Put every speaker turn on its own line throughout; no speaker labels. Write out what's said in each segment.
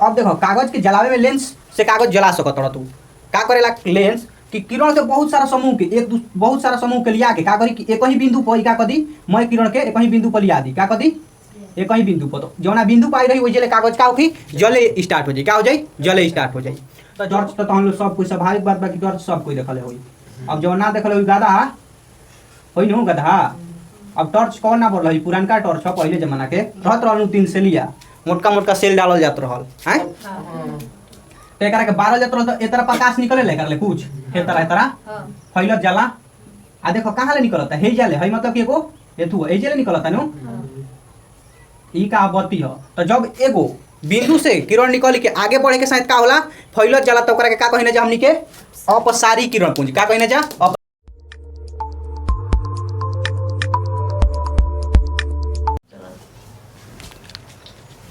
अब देखो कागज के जलावे में लेंस से कागज जला सकत तू का करेला लेंस कि किरण के बहुत सारा समूह के बहुत सारा समूह के लिया के का करी कि एक ही बिंदु पर का कदी मैं किरण के एक ही बिंदु पर लिया दी का कदी एक ही बिंदु पर तो जौना बिंदु पाई रही वही कागज का होगी जले स्टार्ट हो जाए क्या हो जाए जले स्टार्ट हो जाए। तो टॉर्च तो हम लोग सब कुछ स्वाभाविक बात बाकी टॉर्च सब कोई देखले होई। अब जब ना देखले होई गधा होई नु गधा। अब टॉर्च कौन ना बोल रही पुरानका टॉर्च हो पहले जमाना के रहत रहल 3 से लिया मोटका मोटका सेल डालल जात रहल हैं तो एकरा के 12 जात रहल तो एतरा प्रकाश निकले ले करले कुछ एतरा फैलत जाला आ देखो कहां ले निकलता है जाले है मतलब कि एगो एथु ए जाले निकलता नु ई का बत्ती हो। तो जब एगो बिंदु से किरण निकल के आगे बढ़े के साथ का होला फैलत जाला तो ओकरा के का कहिने जा हमनी के अपसारी किरण पुंज का कहिने जा।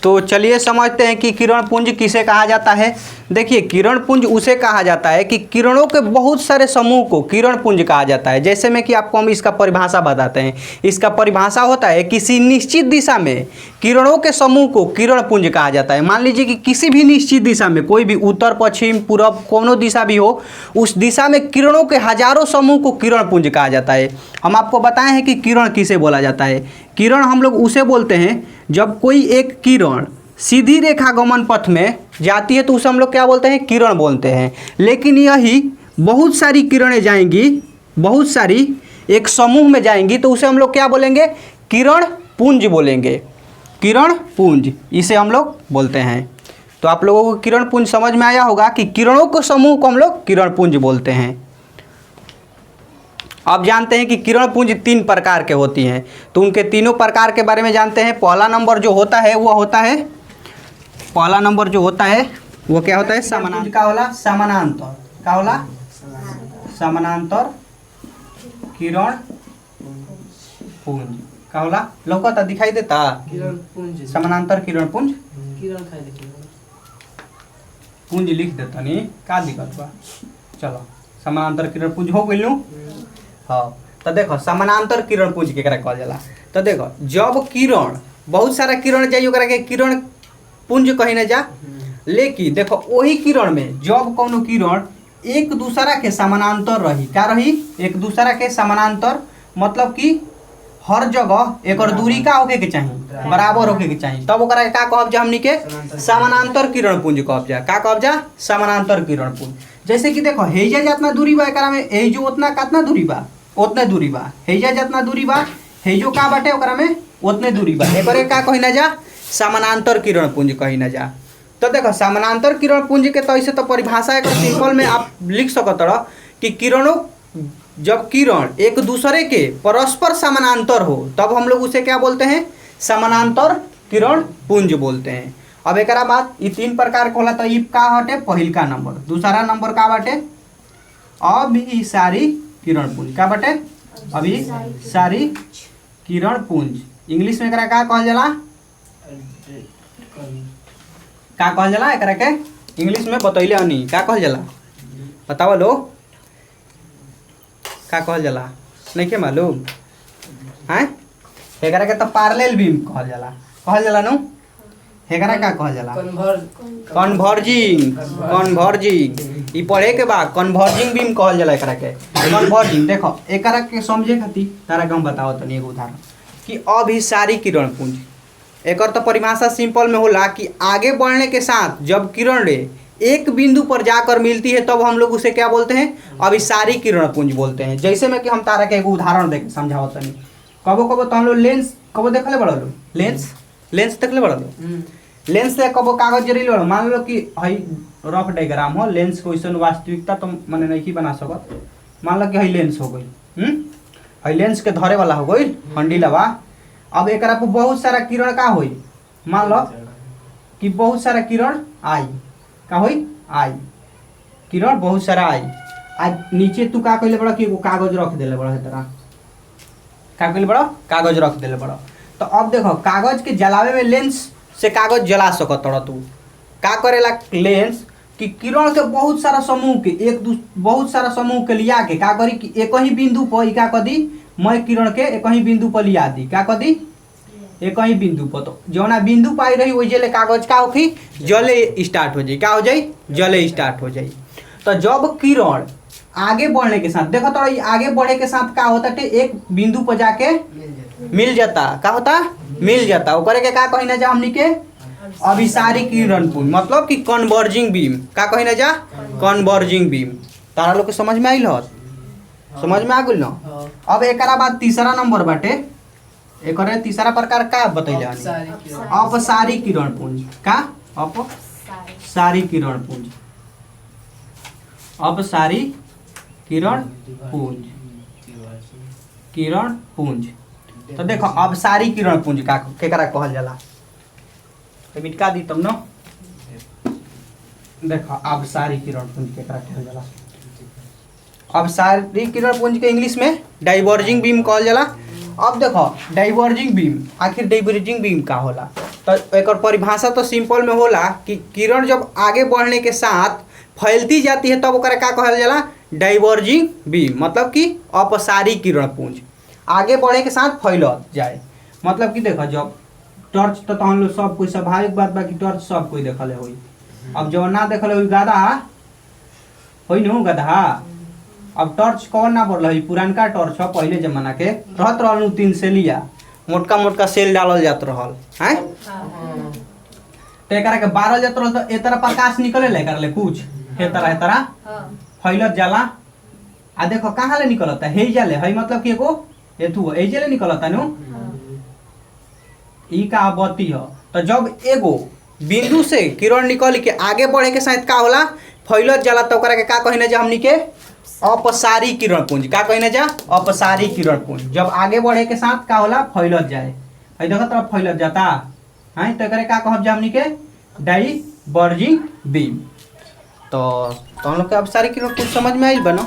तो चलिए समझते हैं कि किरण पुंज किसे कहा जाता है। देखिए किरण पुंज उसे कहा जाता है कि किरणों के बहुत सारे समूह को किरण पुंज कहा जाता है। जैसे में कि आपको हम इसका परिभाषा बताते हैं। इसका परिभाषा होता है किसी निश्चित दिशा में किरणों के समूह को किरण पुंज कहा जाता है। मान लीजिए कि किसी भी निश्चित दिशा में कोई भी उत्तर पश्चिम पूर्व कोनो दिशा भी हो उस दिशा में किरणों के हजारों समूह को किरण पुंज कहा जाता है। हम आपको बताए हैं कि किरण किसे बोला जाता है। किरण हम लोग उसे बोलते हैं जब कोई एक किरण सीधी रेखा गमन पथ में जाती है तो उसे हम लोग क्या बोलते हैं किरण बोलते हैं। लेकिन यही बहुत सारी किरणें जाएंगी बहुत सारी एक समूह में जाएंगी तो उसे हम लोग क्या बोलेंगे किरण पुंज बोलेंगे किरण पुंज इसे हम लोग बोलते हैं। तो आप लोगों को किरण पुंज समझ में आया होगा कि किरणों के समूह को हम लोग किरण पुंज बोलते हैं। अब जानते हैं कि किरण पुंज 3 प्रकार के होती हैं तो उनके तीनों प्रकार के बारे में जानते हैं। पहला नंबर जो होता है वो होता है पहला नंबर जो होता है वो क्या होता है समानांतर का होला समानांतर का होला समानांतर किरण पुंज का होला लौकता दिखाई देता
किरण पुंज
समानांतर किरण पुंज
किरण खाई देखिए
पुंज लिख देता नहीं का दिक्कत बा। चलो समानांतर किरण पुंज हो गइल नु हाँ। तो देखो समानांतर किरण पुंज केकरा कहल जाला। तो देखो जब किरण बहुत सारा किरण जाई ओकरा के किरण पुंज कहिने जा। लेकिन देखो वही किरण में जब कोनो किरण एक दूसरा के समानांतर रही का रही एक दूसरा के समानांतर मतलब कि हर जगह एक दूरी का होके के चाहिए बराबर होके के चाहिए तब ओकरा का कहब जा हमनी के समानांतर किरण पुंज कहब जा का कहब जा समानांतर किरण पुंज। जैसे कि देखो हेजा जितना दूरी बा एकरा में हेजो उतना कितना दूरी बा उतने दूरी बा हेजा जितना दूरी बा हेजो का बाटे ओकरा में उतने दूरी बा एकरे का कहिना जा समानांतर किरण पुंज कहिना जा। तो देखो समानांतर किरण पुंज के तो ऐसे तो परिभाषा एक सिंपल में आप लिख सकत रह कि किरणों जब किरण एक दूसरे के परस्पर समानांतर हो तब हम लोग उसे क्या बोलते हैं समानांतर किरण पुंज बोलते हैं। अब एक बाद ये 3 प्रकार के होला तो ई का हटे पहिल का नंबर दूसरा नंबर का बाटे अभिसारी किरण पुंज का बाटे अभिसारी किरण पुंज इंग्लिश में एकरा का कहल जाला का कहल जाला एकरा के इंग्लिश में बतैले हनी का कहल जाला बताओ लो का कहल जाला नहीं के मालूम हैं एकरा के तो पैरेलल बीम कहल जाला नु एकरा का कहल जाला कन्वर्जिंग ई पढ़े के बाद कन्वर्जिंग बीम कहल जाला एकरा के कन्वर्जिंग। देखो एकरा के समझे खातिर तारा के हम बताओ तनी एगो उदाहरण कि अभिसारी किरण पुंज एकर तो परिभाषा सिंपल में होला कि आगे बढ़ने के साथ जब किरण रे एक बिंदु पर जाकर मिलती है तब हम लोग उसे क्या बोलते हैं अभिसारी किरण पुंज बोलते हैं। जैसे में कि हम तारा के एगो उदाहरण देके समझावत तनी कबो कबो तो हम लोग लेंस कबो देखले बड़ा लो लेंस देखले बड़ा लो लेंस से कबो कागज जरिल बड़ा मान लो कि हई रफ डायग्राम हो लेंस को ऐसा वास्तविकता तो माने नहीं बना सकत मान लो कि हई लेंस हो गई हई लेंस के धरे वाला हो गई हंडीलवा। अब एकरा पर बहुत सारा किरण का होई मान लो कि बहुत सारा किरण आई का होई आई किरण बहुत सारा आई आज नीचे तू का कइले बड़ा कि एगो कागज रख देले बड़ा है तरह का कइले बड़ा कागज रख देले बड़ा। तो अब देखो कागज के जलावे में लेंस से कागज जला सकत तोड़ा तू का करेला लेंस कि किरण के बहुत सारा समूह के बहुत सारा समूह के लिया के का करी कि एक ही बिंदु पर का कदी मैं किरण के एक ही बिंदु पर लिया दी का कदी एक ही बिंदु पर तो जौना बिंदु पाई रही वही जले कागज का होखी जले स्टार्ट हो जाई का हो जाई जले स्टार्ट हो जाई। तो जब किरण आगे बढ़ने के साथ देखो तो आगे बढ़े के साथ का होता है एक बिंदु पर जाके मिल जाता का होता मिल जाता ओकरे के का कही ना जा हमनी के अभिसारी किरण पुंज मतलब कि कन्वर्जिंग बीम का कही ना जा कन्वर्जिंग बीम। तारा लोग के समझ में आइल हत समझ में आ गइल न। अब एकरा बाद तीसरा नंबर बाटे एकरे तीसरा प्रकार का बतैले हनी अपसारी किरण पुंज का अपसारी किरण पुंज अपसारी किरण पुंज किरण पुंज। तो देखो अपसारी किरण पुंज का केकरा कहल जाला तो मिटका दी तुम न देखो अपसारी किरण पुंज केकरा कहल जाला। अपसारी किरण पुंज के इंग्लिश में डाइवर्जिंग बीम कहल जाला। अब देखो डाइवर्जिंग बीम आखिर डाइवर्जिंग बीम का होला तो एक परिभाषा तो सिंपल में होला कि किरण जब आगे बढ़ने के साथ फैलती जाती है तब ओकरा का कहल जाला डाइवर्जिंग बीम मतलब कि अपसारी किरण पुंज आगे बढ़े के साथ फैलत जाए। मतलब कि देखो जब टॉर्च तो हम लोग सब कोई स्वाभाविक बात बा कि टॉर्च सब कोई देखले होई। अब जो ना देखले होई गधा होई नु गधा। अब टॉर्च कौन ना बढ़ल है पुरानका टॉर्च है पहले जमाना के रहत रहल 3 सेलिया मोटका मोटका सेल डालल जात रहल हैं तो एकरा के बारल जात रहल तो ए तरह प्रकाश निकले ले कर ले कुछ ए तरह फैलत जाला। आ देखो कहाँ ले निकलता है जाले है मतलब कि एगो एथु ए जले निकलता नु ई का बत्ती है। तो जब एगो बिंदु से किरण निकल के आगे बढ़े के साथ का होला फैलत जाला तो ओकरा के का कहिना जा हमनी के अपसारी किरण पुंज का कहिना जा अपसारी किरण पुंज। जब आगे बढ़े के साथ का होला फैलत जाए है देखो तरफ फैलत जाता है तो एकरे का कहब जा हमनी के डाइवर्जिंग बीम। तो हम लोग के अपसारी किरण पुंज समझ में आइल बनो।